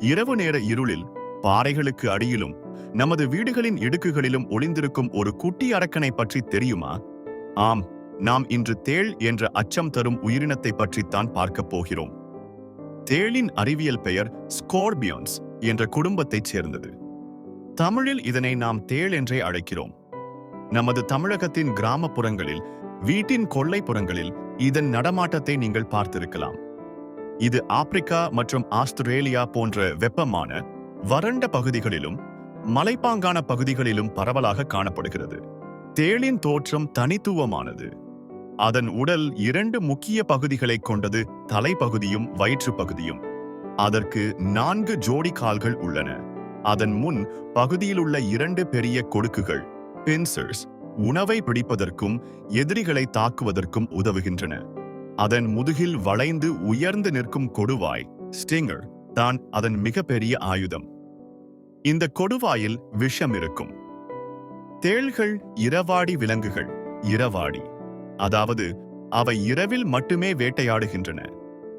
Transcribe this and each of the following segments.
இரவு நேர இருளில் பாறைகளுக்கு அடியிலும் நமது வீடுகளின் இடுக்குகளிலும் ஒளிந்திருக்கும் ஒரு குட்டி அரக்கனை பற்றி தெரியுமா? ஆம், நாம் இன்று தேள் என்ற அச்சம் தரும் உயிரினத்தை பற்றித்தான் பார்க்கப் போகிறோம். தேளின் அறிவியல் பெயர் ஸ்கார்பியன்ஸ் என்ற குடும்பத்தைச் சேர்ந்தது. தமிழில் இதனை நாம் தேள் என்றே அழைக்கிறோம். நமது தமிழகத்தின் கிராமப்புறங்களில், வீட்டின் கொல்லைப்புறங்களில் இதன் நடமாட்டத்தை நீங்கள் பார்த்திருக்கலாம். இது ஆப்பிரிக்கா மற்றும் ஆஸ்திரேலியா போன்ற வெப்பமான, வறண்ட பகுதிகளிலும் மலைப்பாங்கான பகுதிகளிலும் பரவலாக காணப்படுகிறது. தேளின் தோற்றம் தனித்துவமானது. அதன் உடல் 2 முக்கிய பகுதிகளை கொண்டது, தலைப்பகுதியும் வயிற்று பகுதியும். அதற்கு 4 ஜோடி கால்கள் உள்ளன. அதன் முன் பகுதியிலுள்ள 2 பெரிய கொடுக்குகள், பின்சர்ஸ், உணவை பிடிப்பதற்கும் எதிரிகளை தாக்குவதற்கும் உதவுகின்றன. அதன் முதுகில் வளைந்து உயர்ந்து நிற்கும் கொடுவாய், ஸ்டிங்கர், தான் அதன் மிகப்பெரிய ஆயுதம். இந்த கொடுவாயில் விஷம் இருக்கும். தேள்கள் இரவாடி விலங்குகள். இரவாடி, அதாவது அவை இரவில் மட்டுமே வேட்டையாடுகின்றன.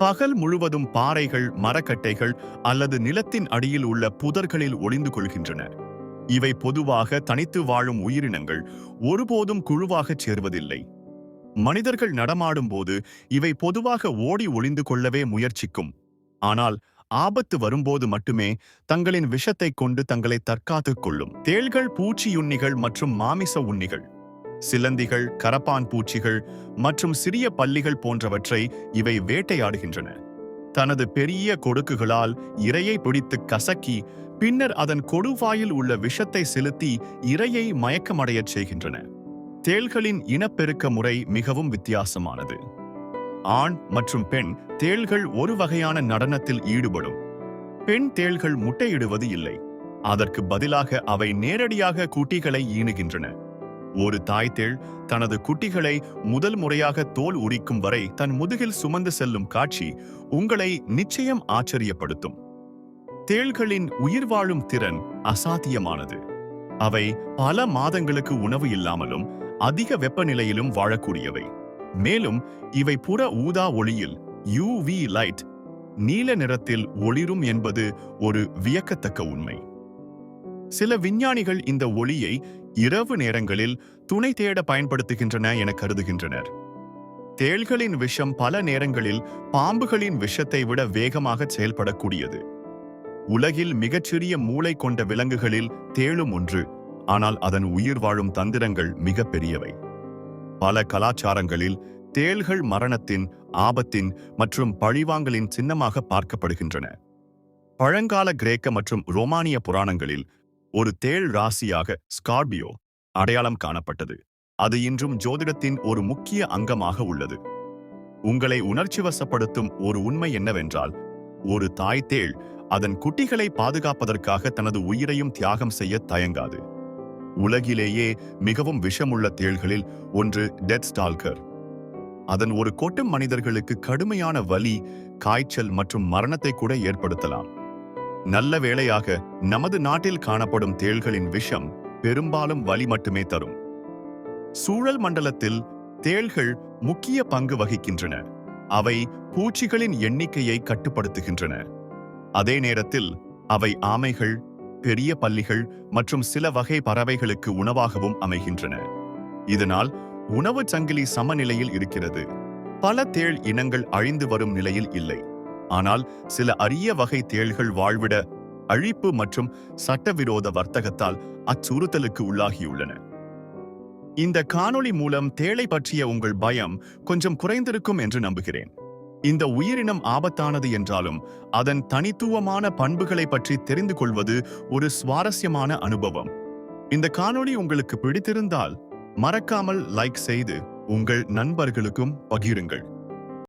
பகல் முழுவதும் பாறைகள், மரக்கட்டைகள் அல்லது நிலத்தின் அடியில் உள்ள புதர்களில் ஒளிந்து கொள்கின்றன. இவை பொதுவாக தனித்து வாழும் உயிரினங்கள், ஒருபோதும் குழுவாகச் சேர்வதில்லை. மனிதர்கள் நடமாடும் போது இவை பொதுவாக ஓடி ஒளிந்து கொள்ளவே முயற்சிக்கும். ஆனால் ஆபத்து வரும்போது மட்டுமே தங்களின் விஷத்தை கொண்டு தங்களை தற்காத்துக் கொள்ளும். தேள்கள் பூச்சியுண்ணிகள் மற்றும் மாமிச உண்ணிகள். சிலந்திகள், கரப்பான் பூச்சிகள் மற்றும் சிறிய பல்லிகள் போன்றவற்றை இவை வேட்டையாடுகின்றன. தனது பெரிய கொடுக்குகளால் இரையை பிடித்து கசக்கி பின்னர் அதன் கொடுவாயில் உள்ள விஷத்தை செலுத்தி இரையை மயக்கமடையச் செய்கின்றன. தேள்களின் இனப்பெருக்க முறை மிகவும் வித்தியாசமானது. ஆண் மற்றும் பெண் தேள்கள் ஒரு வகையான நடனத்தில் ஈடுபடும். பெண் தேள்கள் முட்டையிடுவது இல்லை. அதற்கு பதிலாக அவை நேரடியாக குட்டிகளை ஈனுகின்றன. ஒரு தாய் தேள் தனது குட்டிகளை முதல் முறையாக தோல் உரிக்கும் வரை தன் முதுகில் சுமந்து செல்லும் காட்சி உங்களை நிச்சயம் ஆச்சரியப்படுத்தும். தேள்களின் உயிர் வாழும் திறன் அசாத்தியமானது. அவை பல மாதங்களுக்கு உணவு இல்லாமலும் அதிக வெப்பநிலையிலும் வாழக்கூடியவை. மேலும் இவை புற ஊதா ஒளியில், UV லைட், நீல நிறத்தில் ஒளிரும் என்பது ஒரு வியக்கத்தக்க உண்மை. சில விஞ்ஞானிகள் இந்த ஒளியை இரவு நேரங்களில் துணை தேட பயன்படுத்துகின்றன என கருதுகின்றனர். தேள்களின் விஷம் பல நேரங்களில் பாம்புகளின் விஷத்தை விட வேகமாக செயல்படக்கூடியது. உலகில் மிகச்சிறிய மூளை கொண்ட விலங்குகளில் தேளும் ஒன்று. ஆனால் அதன் உயிர் வாழும் தந்திரங்கள் மிக பெரியவை. பல கலாச்சாரங்களில் தேள்கள் மரணத்தின், ஆபத்தின் மற்றும் பழிவாங்கலின் சின்னமாக பார்க்கப்படுகின்றன. பழங்கால கிரேக்க மற்றும் ரோமானிய புராணங்களில் ஒரு தேள் ராசியாக ஸ்கார்பியோ அடையாளம் காணப்பட்டது. அது இன்றும் ஜோதிடத்தின் ஒரு முக்கிய அங்கமாக உள்ளது. உங்களை உணர்ச்சிவசப்படுத்தும் ஒரு உண்மை என்னவென்றால், ஒரு தாய் தேள் அதன் குட்டிகளை பாதுகாப்பதற்காக தனது உயிரையும் தியாகம் செய்ய தயங்காது. உலகிலேயே மிகவும் விஷமுள்ள தேள்களில் ஒன்று டெத் ஸ்டால்கர். அதன் ஒரு கொட்டும் மனிதர்களுக்கு கடுமையான வலி, காய்ச்சல் மற்றும் மரணத்தை கூட ஏற்படுத்தலாம். நல்ல வேளையாக நமது நாட்டில் காணப்படும் தேள்களின் விஷம் பெரும்பாலும் வலி மட்டுமே தரும். சூழல் மண்டலத்தில் தேள்கள் முக்கிய பங்கு வகிக்கின்றன. அவை பூச்சிகளின் எண்ணிக்கையை கட்டுப்படுத்துகின்றன. அதே நேரத்தில் அவை ஆமைகள், பெரிய பல்லிகள் மற்றும் சில வகை பறவைகளுக்கு உணவாகவும் அமைகின்றன. இதனால் உணவு சங்கிலி சமநிலையில் இருக்கிறது. பல தேள் இனங்கள் அழிந்து வரும் நிலையில் இல்லை. ஆனால் சில அரிய வகை தேள்கள் வாழ்விட அழிப்பு மற்றும் சட்டவிரோத வர்த்தகத்தால் அச்சுறுத்தலுக்கு உள்ளாகியுள்ளன. இந்த காணொளி மூலம் தேளை பற்றிய உங்கள் பயம் கொஞ்சம் குறைந்திருக்கும் என்று நம்புகிறேன். இந்த உயிரினம் ஆபத்தானது என்றாலும் அதன் தனித்துவமான பண்புகளை பற்றி தெரிந்து கொள்வது ஒரு சுவாரஸ்யமான அனுபவம். இந்த காணொளி உங்களுக்கு பிடித்திருந்தால் மறக்காமல் லைக் செய்து உங்கள் நண்பர்களுக்கும் பகிருங்கள்.